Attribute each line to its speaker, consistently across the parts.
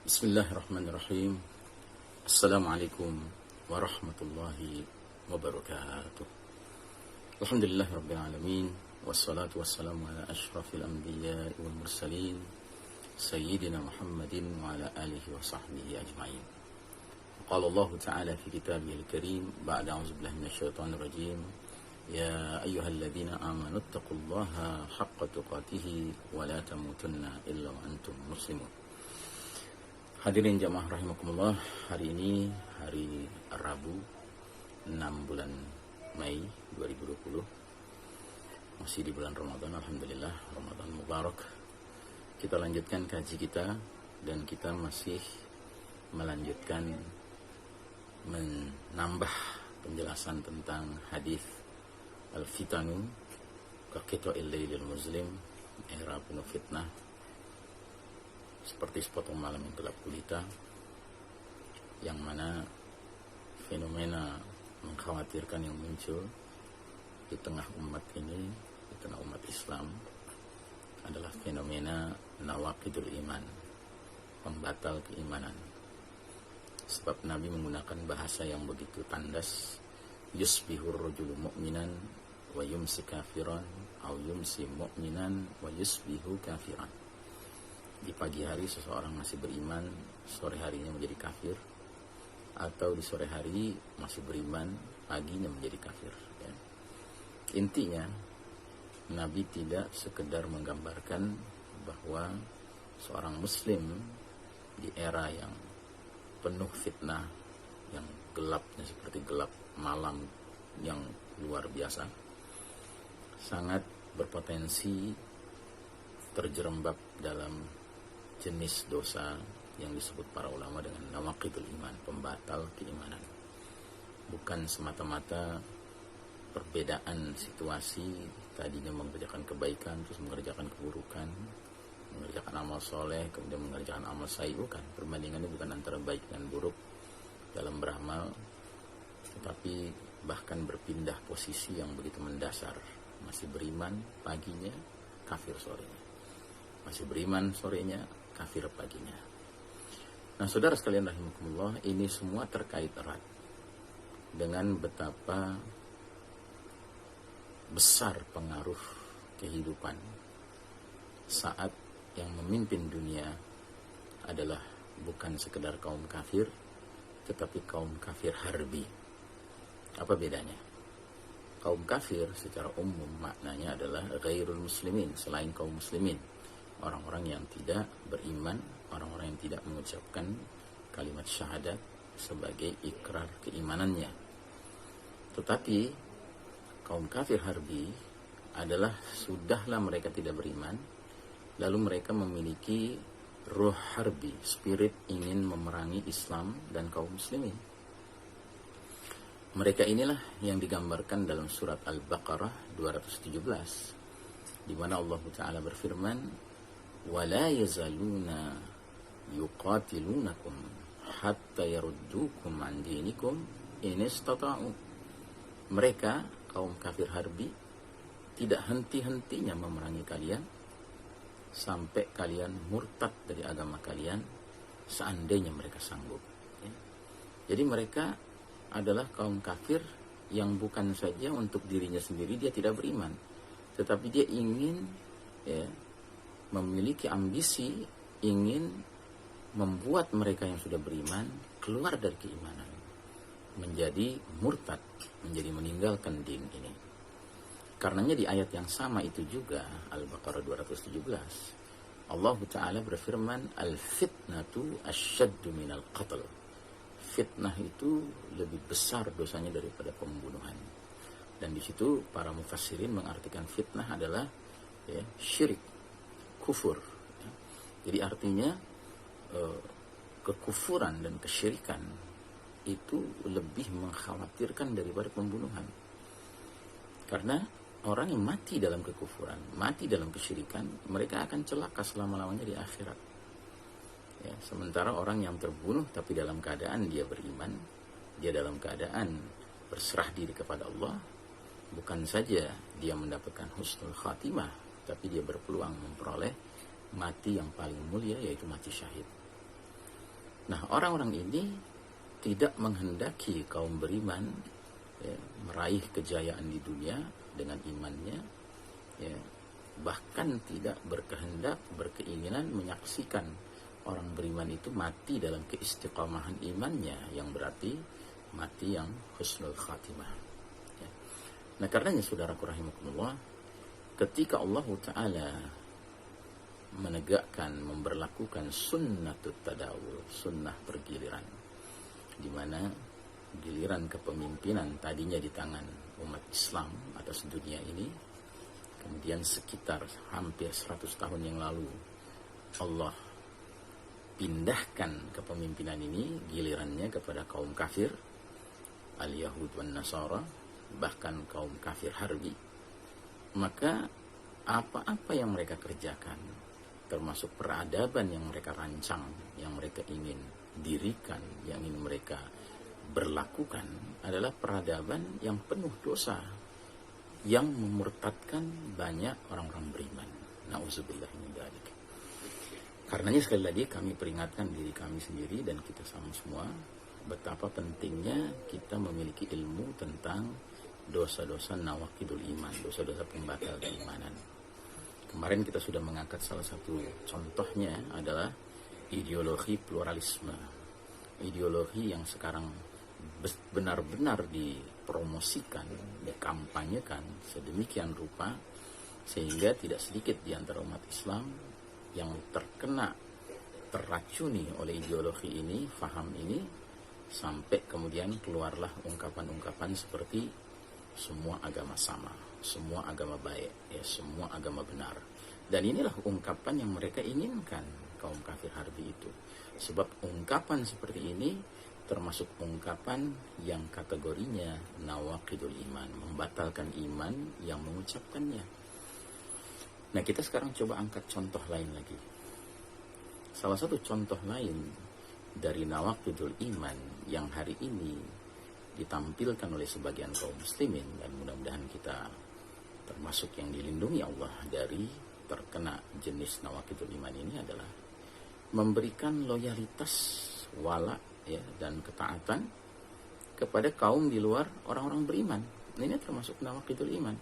Speaker 1: Bismillahirrahmanirrahim. Assalamualaikum warahmatullahi wabarakatuh. Alhamdulillahirabbil alamin wassalatu wassalamu ala asyrafil anbiya'i wal mursalin sayyidina Muhammadin wa ala alihi wa sahbihi ajma'in. Qala Allah ta'ala fi kitabihil karim ba'da a'udzu billahi minasyaitonir rajim. Ya ayyuhalladzina amanu taqullaha haqqa tuqatih wa la tamutunna illa wa antum muslimun. Hadirin jamaah rahimakumullah, hari ini hari Rabu 6 bulan Mei 2020, masih di bulan Ramadan. Alhamdulillah, Ramadan Mubarak. Kita lanjutkan kaji kita, dan kita masih melanjutkan menambah penjelasan tentang hadis al-fitanu kaqita'il lailil muslim, era penuh fitnah seperti sepotong malam yang gelap gulita, yang mana fenomena mengkhawatirkan yang muncul di tengah umat ini, di tengah umat Islam, adalah fenomena nawaqidul iman, pembatal keimanan. Sebab Nabi menggunakan bahasa yang begitu tandas, yusbihur rajulu mu'minan wa yumsi kafiran, au yumsi mu'minan wa yusbihu kafiran. Di pagi hari seseorang masih beriman, sore harinya menjadi kafir, atau di sore hari masih beriman, paginya menjadi kafir. Ya. Intinya, Nabi tidak sekedar menggambarkan bahwa seorang muslim di era yang penuh fitnah, yang gelapnya seperti gelap malam yang luar biasa, sangat berpotensi terjerembab dalam jenis dosa yang disebut para ulama dengan nawaqidul iman, pembatal keimanan. Bukan semata-mata perbedaan situasi, tadinya mengerjakan kebaikan terus mengerjakan keburukan, mengerjakan amal soleh kemudian mengerjakan amal sayyi, bukan. Perbandingannya bukan antara baik dan buruk dalam beramal, tetapi bahkan berpindah posisi yang begitu mendasar. Masih beriman paginya, kafir sorenya. Masih beriman sorenya, kafir paginya. Nah, saudara sekalian rahimakumullah, ini semua terkait erat dengan betapa besar pengaruh kehidupan saat yang memimpin dunia adalah bukan sekedar kaum kafir, tetapi kaum kafir harbi. Apa bedanya? Kaum kafir secara umum maknanya adalah ghairul muslimin, selain kaum muslimin, orang-orang yang tidak beriman, orang-orang yang tidak mengucapkan kalimat syahadat sebagai ikrar keimanannya. Tetapi kaum kafir harbi adalah sudahlah mereka tidak beriman, lalu mereka memiliki ruh harbi, spirit ingin memerangi Islam dan kaum muslimin. Mereka inilah yang digambarkan dalam surat Al-Baqarah 217, di mana Allah Ta'ala berfirman, وَلَا يَزَالُونَ يُقَاتِلُونَكُمْ حَتَّى يَرُدُّوكُمْ عَنْ دِينِكُمْ إِنِ اسْتَطَاعُوا. Mereka, kaum kafir harbi, tidak henti-hentinya memerangi kalian sampai kalian murtad dari agama kalian, seandainya mereka sanggup. Ya. Jadi mereka adalah kaum kafir yang bukan saja untuk dirinya sendiri dia tidak beriman, tetapi dia ingin memiliki ambisi, ingin membuat mereka yang sudah beriman keluar dari keimanan, menjadi murtad, menjadi meninggalkan din ini. Karenanya di ayat yang sama itu juga, Al-Baqarah 217, Allah Ta'ala berfirman, Al-fitnatu asyaddu minal qatl. Fitnah itu lebih besar dosanya daripada pembunuhan. Dan di situ para mufassirin mengartikan fitnah adalah syirik, kufur. Jadi artinya kekufuran dan kesyirikan itu lebih mengkhawatirkan daripada pembunuhan. Karena orang yang mati dalam kekufuran, mati dalam kesyirikan, mereka akan celaka selama-lamanya di akhirat. Ya, sementara orang yang terbunuh tapi dalam keadaan dia beriman, dia dalam keadaan berserah diri kepada Allah, bukan saja dia mendapatkan husnul khatimah, tapi dia berpeluang memperoleh mati yang paling mulia, yaitu mati syahid. Nah, orang-orang ini tidak menghendaki kaum beriman ya, meraih kejayaan di dunia dengan imannya, ya, bahkan tidak berkeinginan menyaksikan orang beriman itu mati dalam keistiqomahan imannya, yang berarti mati yang husnul khatimah. Ya. Nah, karenanya saudaraku rahimakumullah, ketika Allah Ta'ala menegakkan, memberlakukan sunnatut tadawul, sunnah bergiliran, di mana giliran kepemimpinan tadinya di tangan umat Islam atas dunia ini, kemudian sekitar hampir 100 tahun yang lalu Allah pindahkan kepemimpinan ini, gilirannya kepada kaum kafir, al-Yahud wan Nasara, bahkan kaum kafir harbi. Maka apa-apa yang mereka kerjakan, termasuk peradaban yang mereka rancang, yang mereka ingin dirikan, yang ingin mereka berlakukan, adalah peradaban yang penuh dosa, yang memurtadkan banyak orang-orang beriman. Na'udzubillah min dzalik. Karenanya sekali lagi kami peringatkan diri kami sendiri dan kita sama semua, betapa pentingnya kita memiliki ilmu tentang dosa-dosa nawaqidul iman, dosa-dosa pembatal keimanan. Kemarin kita sudah mengangkat salah satu contohnya adalah ideologi pluralisme. Ideologi yang sekarang benar-benar dipromosikan, dikampanyekan sedemikian rupa, sehingga tidak sedikit di antara umat Islam yang terracuni oleh ideologi ini, faham ini, sampai kemudian keluarlah ungkapan-ungkapan seperti semua agama sama, semua agama baik, ya, semua agama benar. Dan inilah ungkapan yang mereka inginkan, kaum kafir harbi itu. Sebab ungkapan seperti ini termasuk ungkapan yang kategorinya nawaqidul iman, membatalkan iman yang mengucapkannya. Nah, kita sekarang coba angkat contoh lain lagi. Salah satu contoh lain dari nawaqidul iman yang hari ini ditampilkan oleh sebagian kaum muslimin, dan mudah-mudahan kita termasuk yang dilindungi Allah dari terkena jenis nawaqidul iman ini, adalah memberikan loyalitas, wala, ya, dan ketaatan kepada kaum di luar orang-orang beriman. Ini termasuk nawaqidul iman.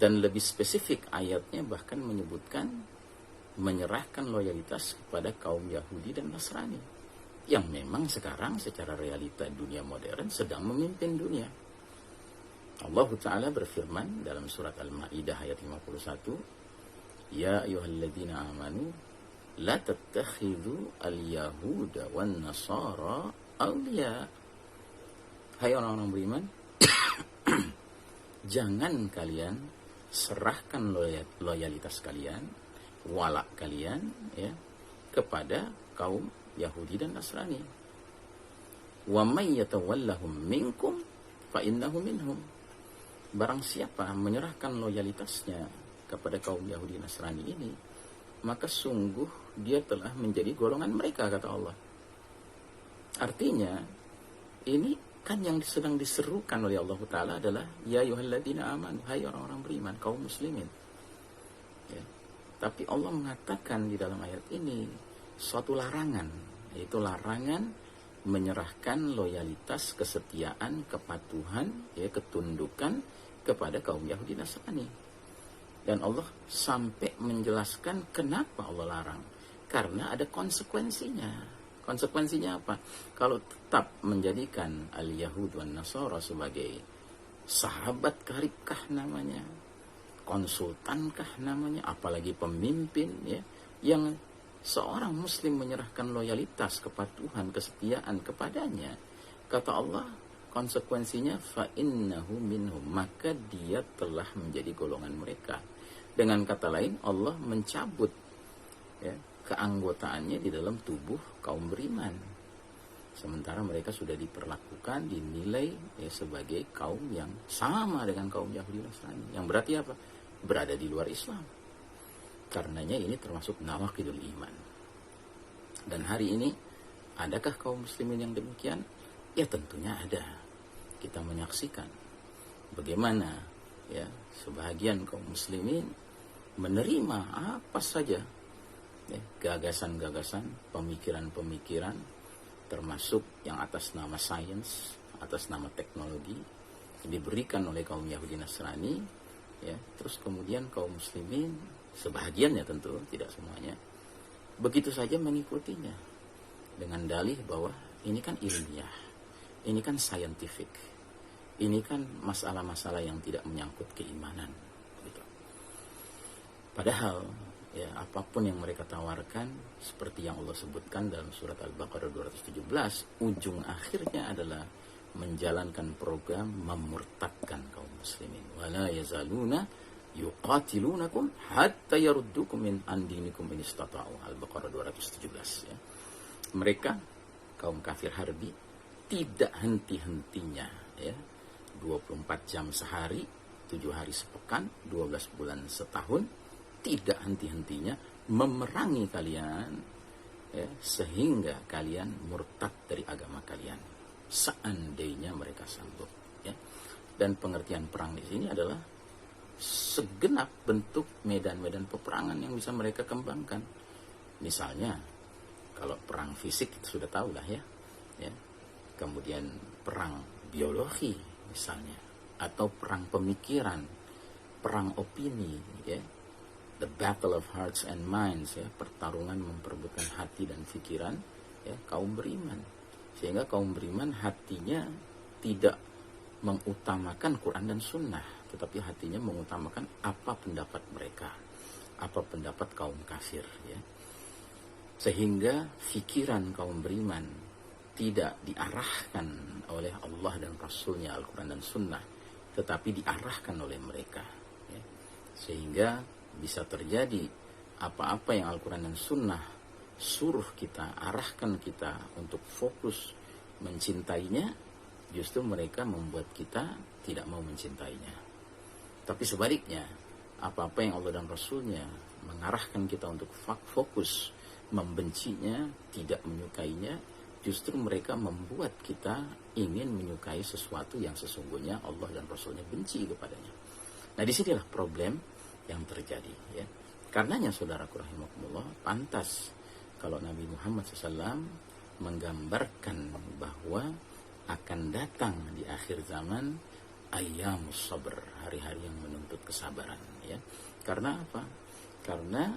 Speaker 1: Dan lebih spesifik ayatnya bahkan menyebutkan menyerahkan loyalitas kepada kaum Yahudi dan Nasrani, yang memang sekarang secara realita dunia modern sedang memimpin dunia. Allah Ta'ala berfirman dalam surat Al-Ma'idah ayat 51, Ya ayyuhalladzina amanu la tattakhidhu al-yahuda wan nasara awliya. Hai orang-orang beriman, jangan kalian serahkan loyalitas kalian, wala kalian, ya, kepada kaum Yahudi dan Nasrani. Wa may yatawallahum minkum fa innahu minhum. Barang siapa menyerahkan loyalitasnya kepada kaum Yahudi Nasrani ini, maka sungguh dia telah menjadi golongan mereka, kata Allah. Artinya, ini kan yang sedang diserukan oleh Allah Ta'ala adalah ya ayyuhalladzina amanu, hai orang-orang beriman, kaum muslimin, ya. Tapi Allah mengatakan di dalam ayat ini suatu larangan, yaitu larangan menyerahkan loyalitas, kesetiaan, kepatuhan, ya, ketundukan kepada kaum Yahudi Nasrani. Dan Allah sampai menjelaskan kenapa Allah larang, karena ada konsekuensinya. Konsekuensinya apa? Kalau tetap menjadikan al-Yahud wan Nasara sebagai sahabat karibkah namanya, konsultankah namanya, apalagi pemimpin, ya, yang seorang muslim menyerahkan loyalitas, kepatuhan, kesetiaan kepadanya, kata Allah, konsekuensinya fa innahu minhum, maka dia telah menjadi golongan mereka. Dengan kata lain, Allah mencabut, ya, keanggotaannya di dalam tubuh kaum beriman, sementara mereka sudah diperlakukan, dinilai, ya, sebagai kaum yang sama dengan kaum Yahudi Nasrani, yang berarti apa? Berada di luar Islam. Karenanya ini termasuk nawaqidul iman. Dan hari ini adakah kaum muslimin yang demikian? Ya, tentunya ada. Kita menyaksikan bagaimana, ya, sebahagian kaum muslimin menerima apa saja, ya, gagasan-gagasan, pemikiran-pemikiran, termasuk yang atas nama sains, atas nama teknologi, diberikan oleh kaum Yahudi Nasrani, ya, terus kemudian kaum muslimin, sebahagiannya tentu, tidak semuanya, begitu saja mengikutinya, dengan dalih bahwa ini kan ilmiah, ini kan scientific, ini kan masalah-masalah yang tidak menyangkut keimanan. Gitu. Padahal, ya, apapun yang mereka tawarkan, seperti yang Allah sebutkan dalam surat Al-Baqarah 217, ujung akhirnya adalah menjalankan program memurtadkan kaum muslimin. Wala yazaluna yuqatilunakum hatta yaruddukum min andinikum in istata'u. Al-Baqarah 217, ya. Mereka kaum kafir harbi tidak henti-hentinya, ya, 24 jam sehari, 7 hari sepekan, 12 bulan setahun, tidak henti-hentinya memerangi kalian, ya, sehingga kalian murtad dari agama kalian, seandainya mereka sanggup, ya. Dan pengertian perang di sini adalah segenap bentuk medan-medan peperangan yang bisa mereka kembangkan. Misalnya kalau perang fisik sudah tahu lah, ya. Kemudian perang biologi misalnya, atau perang pemikiran, perang opini, ya, the battle of hearts and minds, ya, pertarungan memperebutkan hati dan pikiran, ya, kaum beriman, sehingga kaum beriman hatinya tidak mengutamakan Quran dan Sunnah, tetapi hatinya mengutamakan apa pendapat mereka, apa pendapat kaum kafir, ya. Sehingga pikiran kaum beriman tidak diarahkan oleh Allah dan Rasulnya, Al-Quran dan Sunnah, tetapi diarahkan oleh mereka, ya. Sehingga bisa terjadi apa-apa yang Al-Quran dan Sunnah suruh kita, arahkan kita untuk fokus mencintainya, justru mereka membuat kita tidak mau mencintainya. Tapi sebaliknya, apa-apa yang Allah dan Rasulnya mengarahkan kita untuk fokus membencinya, tidak menyukainya, justru mereka membuat kita ingin menyukai sesuatu yang sesungguhnya Allah dan Rasulnya benci kepadanya. Nah, disinilah problem yang terjadi, ya. Karenanya saudaraku rahimakumullah, pantas kalau Nabi Muhammad SAW menggambarkan bahwa akan datang di akhir zaman ayyamus sabr, hari-hari yang menuntut kesabaran, ya. Karena apa? Karena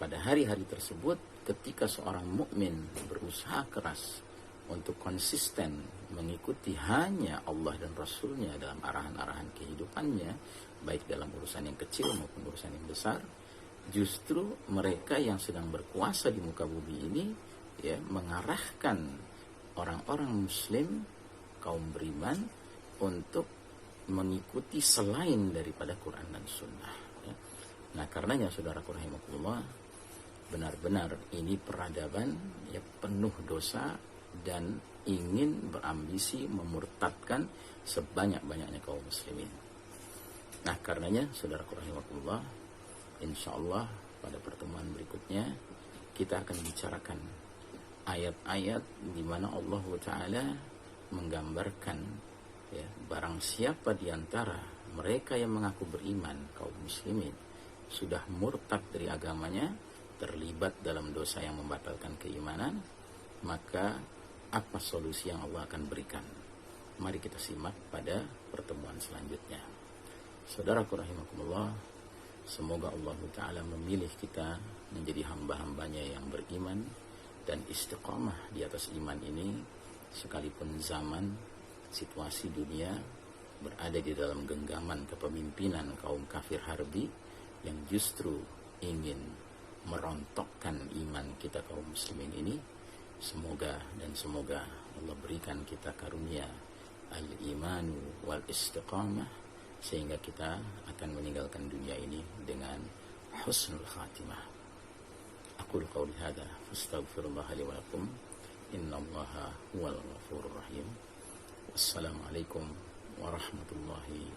Speaker 1: pada hari-hari tersebut, ketika seorang mukmin berusaha keras untuk konsisten mengikuti hanya Allah dan Rasulnya dalam arahan-arahan kehidupannya, baik dalam urusan yang kecil maupun urusan yang besar, justru mereka yang sedang berkuasa di muka bumi ini, ya, mengarahkan orang-orang muslim, kaum beriman, untuk mengikuti selain daripada Quran dan Sunnah, ya. Nah, karenanya saudaraku rahimakumullah, benar-benar ini peradaban, ya, penuh dosa dan ingin berambisi memurtadkan sebanyak-banyaknya kaum muslimin. Nah, karenanya saudaraku rahimakumullah, insyaallah pada pertemuan berikutnya kita akan bicarakan ayat-ayat di mana Allah Ta'ala menggambarkan, ya, barang siapa di antara mereka yang mengaku beriman, kaum muslimin, sudah murtad dari agamanya, terlibat dalam dosa yang membatalkan keimanan, maka apa solusi yang Allah akan berikan? Mari kita simak pada pertemuan selanjutnya. Saudaraku rahimakumullah, semoga Allah Ta'ala memilih kita menjadi hamba-hambanya yang beriman dan istiqamah di atas iman ini, sekalipun zaman, situasi dunia berada di dalam genggaman kepemimpinan kaum kafir harbi yang justru ingin merontokkan iman kita kaum muslimin ini. Semoga Allah berikan kita karunia al-imanu wal istiqamah, sehingga kita akan meninggalkan dunia ini dengan husnul khatimah. Aqulu qawli hadha fastaghfirullah li wa lakum, innallaha huwal ghafurur rahim. Wassalamualaikum warahmatullahi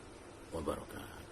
Speaker 1: wabarakatuh.